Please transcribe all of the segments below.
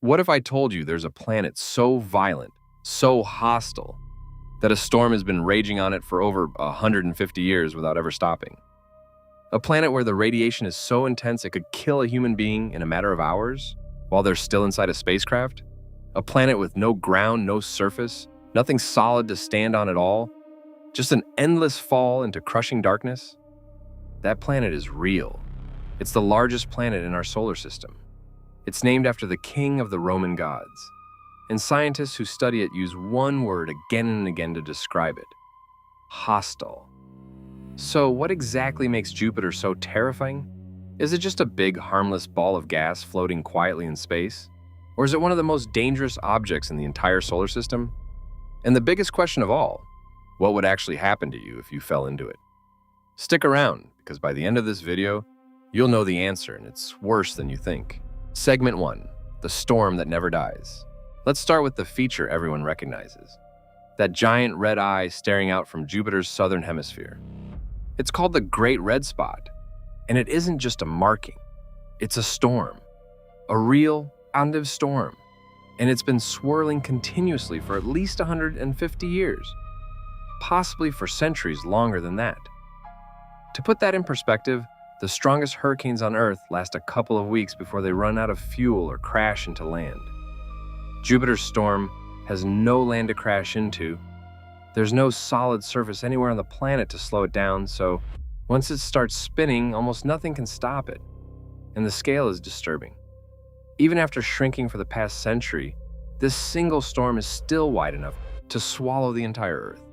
What if I told you there's a planet so violent, so hostile, that a storm has been raging on it for over 150 years without ever stopping? A planet where the radiation is so intense it could kill a human being in a matter of hours while they're still inside a spacecraft? A planet with no ground, no surface, nothing solid to stand on at all, just an endless fall into crushing darkness? That planet is real. It's the largest planet in our solar system. It's named after the king of the Roman gods, and scientists who study it use one word again and again to describe it: hostile. So what exactly makes Jupiter so terrifying? Is it just a big, harmless ball of gas floating quietly in space? Or is it one of the most dangerous objects in the entire solar system? And the biggest question of all, what would actually happen to you if you fell into it? Stick around, because by the end of this video, you'll know the answer, and it's worse than you think. Segment 1, the storm that never dies. Let's start with the feature everyone recognizes: that giant red eye staring out from Jupiter's southern hemisphere. It's called the Great Red Spot, and it isn't just a marking. It's a storm, a real, active storm, and it's been swirling continuously for at least 150 years, possibly for centuries longer than that. To put that in perspective, the strongest hurricanes on Earth last a couple of weeks before they run out of fuel or crash into land. Jupiter's storm has no land to crash into. There's no solid surface anywhere on the planet to slow it down, so once it starts spinning, almost nothing can stop it, and the scale is disturbing. Even after shrinking for the past century, this single storm is still wide enough to swallow the entire Earth.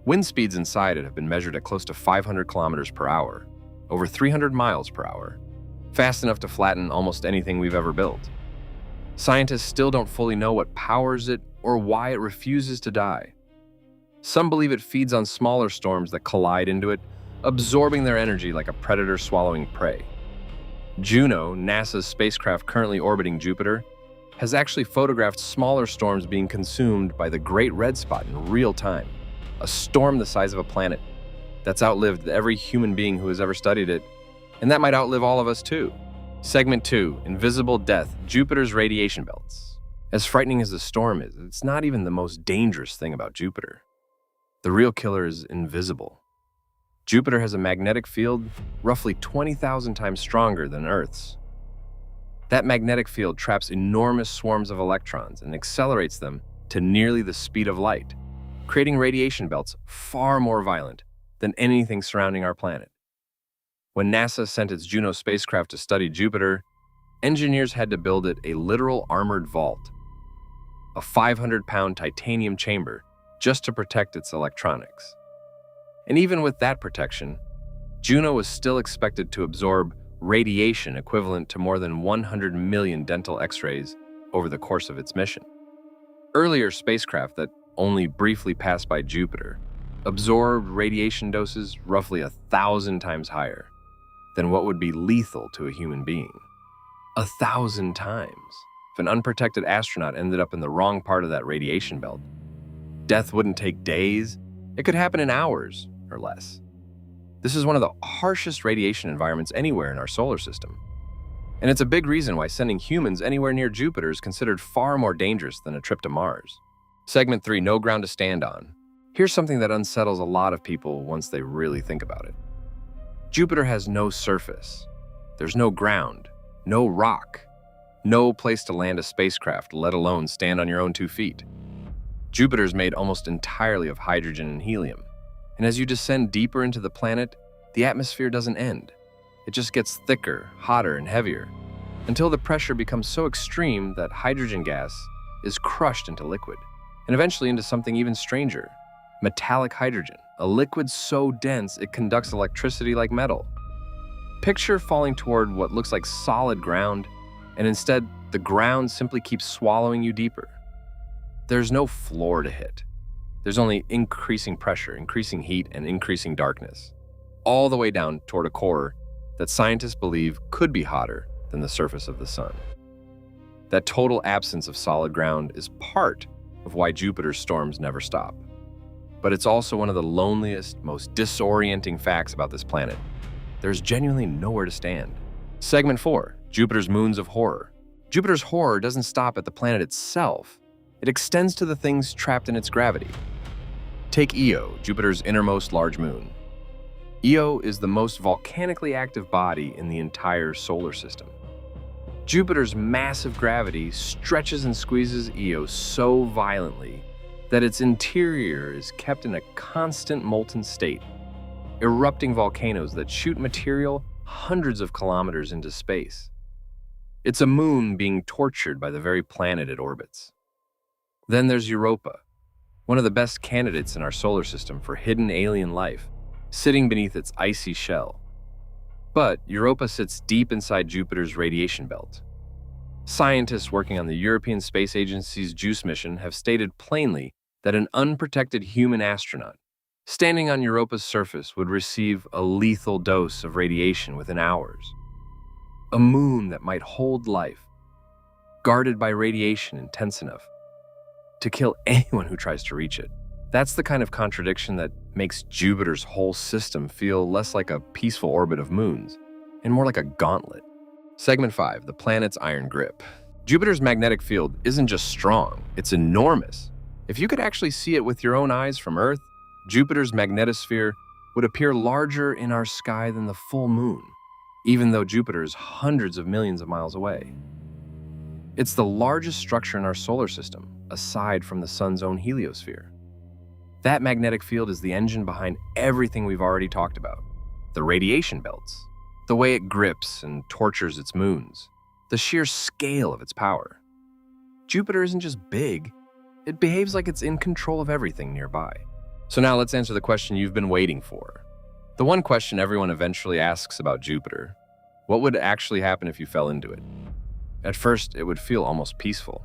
Wind speeds inside it have been measured at close to 500 kilometers per hour, over 300 miles per hour, fast enough to flatten almost anything we've ever built. Scientists still don't fully know what powers it or why it refuses to die. Some believe it feeds on smaller storms that collide into it, absorbing their energy like a predator swallowing prey. Juno, NASA's spacecraft currently orbiting Jupiter, has actually photographed smaller storms being consumed by the Great Red Spot in real time, a storm the size of a planet that's outlived every human being who has ever studied it, and that might outlive all of us too. Segment 2, Invisible Death, Jupiter's Radiation Belts. As frightening as the storm is, it's not even the most dangerous thing about Jupiter. The real killer is invisible. Jupiter has a magnetic field roughly 20,000 times stronger than Earth's. That magnetic field traps enormous swarms of electrons and accelerates them to nearly the speed of light, creating radiation belts far more violent than anything surrounding our planet. When NASA sent its Juno spacecraft to study Jupiter, engineers had to build it a literal armored vault, a 500-pound titanium chamber just to protect its electronics. And even with that protection, Juno was still expected to absorb radiation equivalent to more than 100 million dental X-rays over the course of its mission. Earlier spacecraft that only briefly passed by Jupiter absorbed radiation doses roughly 1,000 times higher than what would be lethal to a human being. 1,000 times. If an unprotected astronaut ended up in the wrong part of that radiation belt, death wouldn't take days, it could happen in hours or less. This is one of the harshest radiation environments anywhere in our solar system. And it's a big reason why sending humans anywhere near Jupiter is considered far more dangerous than a trip to Mars. Segment 3, No Ground to Stand On. Here's something that unsettles a lot of people once they really think about it. Jupiter has no surface. There's no ground, no rock, no place to land a spacecraft, let alone stand on your own 2 feet. Jupiter is made almost entirely of hydrogen and helium, and as you descend deeper into the planet, the atmosphere doesn't end. It just gets thicker, hotter, and heavier, until the pressure becomes so extreme that hydrogen gas is crushed into liquid, and eventually into something even stranger: metallic hydrogen, a liquid so dense it conducts electricity like metal. Picture falling toward what looks like solid ground, and instead, the ground simply keeps swallowing you deeper. There's no floor to hit. There's only increasing pressure, increasing heat, and increasing darkness, all the way down toward a core that scientists believe could be hotter than the surface of the sun. That total absence of solid ground is part of why Jupiter's storms never stop. But it's also one of the loneliest, most disorienting facts about this planet. There's genuinely nowhere to stand. Segment 4, Jupiter's Moons of Horror. Jupiter's horror doesn't stop at the planet itself. It extends to the things trapped in its gravity. Take Io, Jupiter's innermost large moon. Io is the most volcanically active body in the entire solar system. Jupiter's massive gravity stretches and squeezes Io so violently that its interior is kept in a constant molten state, erupting volcanoes that shoot material hundreds of kilometers into space. It's a moon being tortured by the very planet it orbits. Then there's Europa, one of the best candidates in our solar system for hidden alien life, sitting beneath its icy shell. But Europa sits deep inside Jupiter's radiation belt. Scientists working on the European Space Agency's JUICE mission have stated plainly that an unprotected human astronaut standing on Europa's surface would receive a lethal dose of radiation within hours. A moon that might hold life, guarded by radiation intense enough to kill anyone who tries to reach it. That's the kind of contradiction that makes Jupiter's whole system feel less like a peaceful orbit of moons and more like a gauntlet. Segment 5, the planet's iron grip. Jupiter's magnetic field isn't just strong, it's enormous. If you could actually see it with your own eyes from Earth, Jupiter's magnetosphere would appear larger in our sky than the full moon, even though Jupiter is hundreds of millions of miles away. It's the largest structure in our solar system, aside from the sun's own heliosphere. That magnetic field is the engine behind everything we've already talked about. The radiation belts, the way it grips and tortures its moons, the sheer scale of its power. Jupiter isn't just big, it behaves like it's in control of everything nearby. So now let's answer the question you've been waiting for. The one question everyone eventually asks about Jupiter: what would actually happen if you fell into it? At first, it would feel almost peaceful,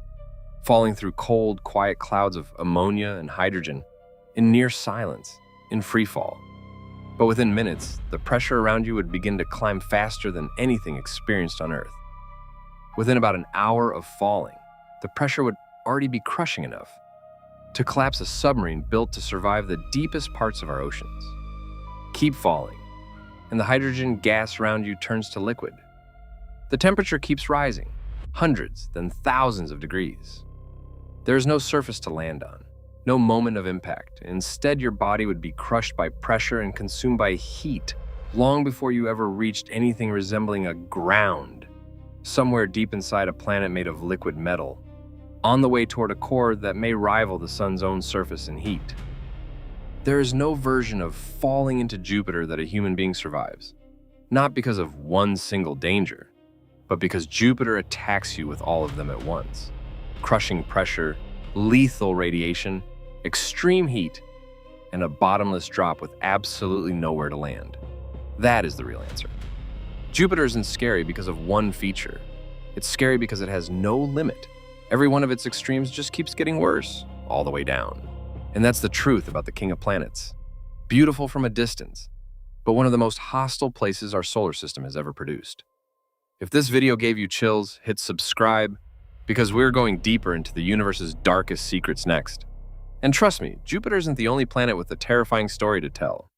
falling through cold, quiet clouds of ammonia and hydrogen in near silence, in free fall. But within minutes, the pressure around you would begin to climb faster than anything experienced on Earth. Within about an hour of falling, the pressure would already be crushing enough to collapse a submarine built to survive the deepest parts of our oceans. Keep falling, and the hydrogen gas around you turns to liquid. The temperature keeps rising, hundreds, then thousands of degrees. There is no surface to land on, no moment of impact. Instead, your body would be crushed by pressure and consumed by heat long before you ever reached anything resembling a ground, somewhere deep inside a planet made of liquid metal, on the way toward a core that may rival the sun's own surface in heat. There is no version of falling into Jupiter that a human being survives, not because of one single danger, but because Jupiter attacks you with all of them at once. Crushing pressure, lethal radiation, extreme heat, and a bottomless drop with absolutely nowhere to land. That is the real answer. Jupiter isn't scary because of one feature. It's scary because it has no limit. Every one of its extremes just keeps getting worse, all the way down. And that's the truth about the king of planets. Beautiful from a distance, but one of the most hostile places our solar system has ever produced. If this video gave you chills, hit subscribe, because we're going deeper into the universe's darkest secrets next. And trust me, Jupiter isn't the only planet with a terrifying story to tell.